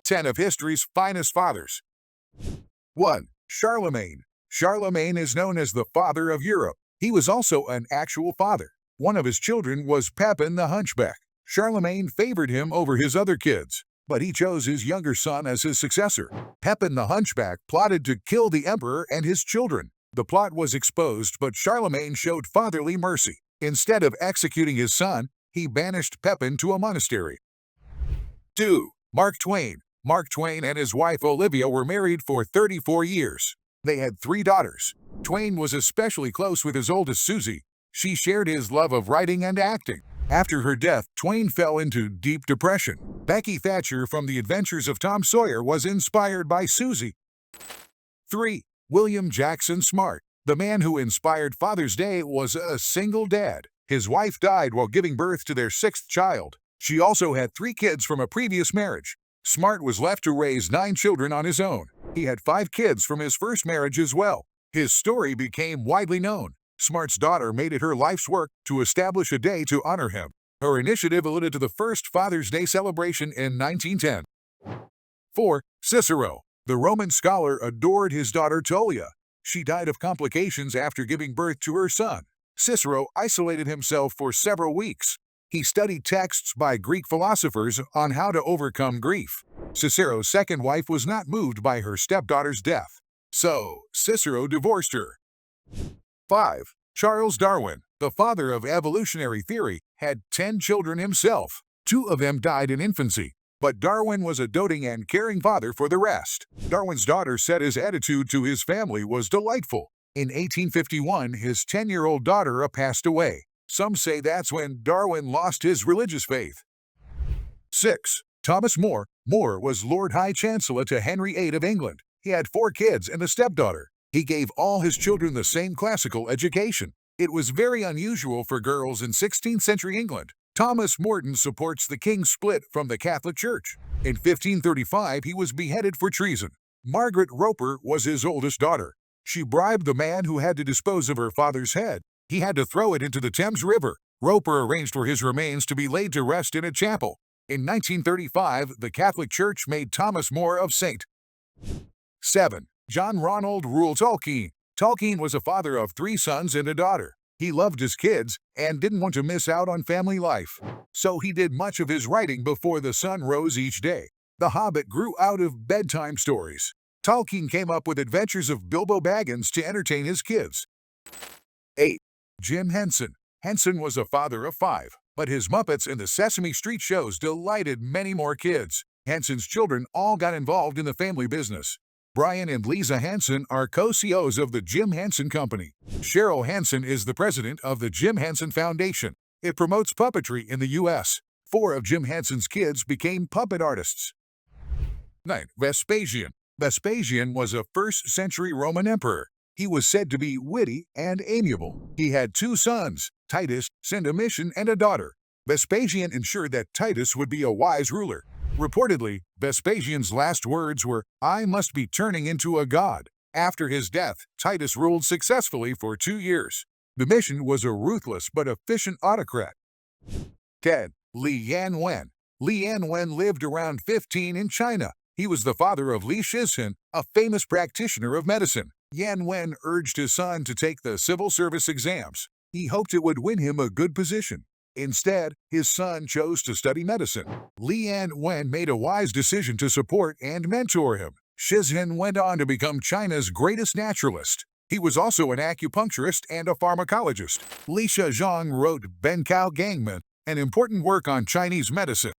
10 of history's finest fathers. 1. Charlemagne. Charlemagne is known as the father of Europe. He was also an actual father. One of his children was Pepin the Hunchback. Charlemagne favored him over his other kids, but he chose his younger son as his successor. Pepin the Hunchback plotted to kill the emperor and his children. The plot was exposed, but Charlemagne showed fatherly mercy. Instead of executing his son, he banished Pepin to a monastery. 2. Mark Twain. Mark Twain and his wife Olivia were married for 34 years. They had 3 daughters. Twain was especially close with his oldest, Susie. She shared his love of writing and acting. After her death, Twain fell into deep depression. Becky Thatcher from The Adventures of Tom Sawyer was inspired by Susie. 3. William Jackson Smart. The man who inspired Father's Day was a single dad. His wife died while giving birth to their 6th child. She also had 3 kids from a previous marriage. Smart was left to raise 9 children on his own. He had 5 kids from his first marriage as well. His story became widely known. Smart's daughter made it her life's work to establish a day to honor him. Her initiative led to the first Father's Day celebration in 1910. 4. Cicero. The Roman scholar adored his daughter Tullia. She died of complications after giving birth to her son. Cicero isolated himself for several weeks. He studied texts by Greek philosophers on how to overcome grief. Cicero's second wife was not moved by her stepdaughter's death, so Cicero divorced her. 5. Charles Darwin, the father of evolutionary theory, had 10 children himself. 2 of them died in infancy, but Darwin was a doting and caring father for the rest. Darwin's daughter said his attitude to his family was delightful. In 1851, his 10-year-old daughter passed away. Some say that's when Darwin lost his religious faith. 6. Thomas More. More was Lord High Chancellor to Henry VIII of England. He had 4 kids and a stepdaughter. He gave all his children the same classical education. It was very unusual for girls in 16th century England. Thomas Morton supports the king's split from the Catholic Church. In 1535, he was beheaded for treason. Margaret Roper was his oldest daughter. She bribed the man who had to dispose of her father's head. He had to throw it into the Thames River. Roper arranged for his remains to be laid to rest in a chapel. In 1935, the Catholic Church made Thomas More of saint. 7. John Ronald Reuel Tolkien. Tolkien was a father of 3 sons and a daughter. He loved his kids and didn't want to miss out on family life, so he did much of his writing before the sun rose each day. The Hobbit grew out of bedtime stories. Tolkien came up with adventures of Bilbo Baggins to entertain his kids. 8. Jim Henson. Henson was a father of 5, but his Muppets and the Sesame Street shows delighted many more kids. Henson's children all got involved in the family business. Brian and Lisa Henson are co-CEOs of the Jim Henson Company. Cheryl Henson is the president of the Jim Henson Foundation. It promotes puppetry in the U.S. 4 of Jim Henson's kids became puppet artists. 9. Vespasian. Vespasian was a 1st century Roman emperor. He was said to be witty and amiable. He had 2 sons, Titus and Domitian, and a daughter. Vespasian ensured that Titus would be a wise ruler. Reportedly, Vespasian's last words were, "I must be turning into a god." After his death, Titus ruled successfully for 2 years. Domitian was a ruthless but efficient autocrat. 10. Li Yanwen. Li Yanwen lived around 15 in China. He was the father of Li Shizhen, a famous practitioner of medicine. Yanwen urged his son to take the civil service exams. He hoped it would win him a good position. Instead, his son chose to study medicine. Li Yanwen made a wise decision to support and mentor him. Shizhen went on to become China's greatest naturalist. He was also an acupuncturist and a pharmacologist. Li Shizhong wrote Benkao Gangmen, an important work on Chinese medicine.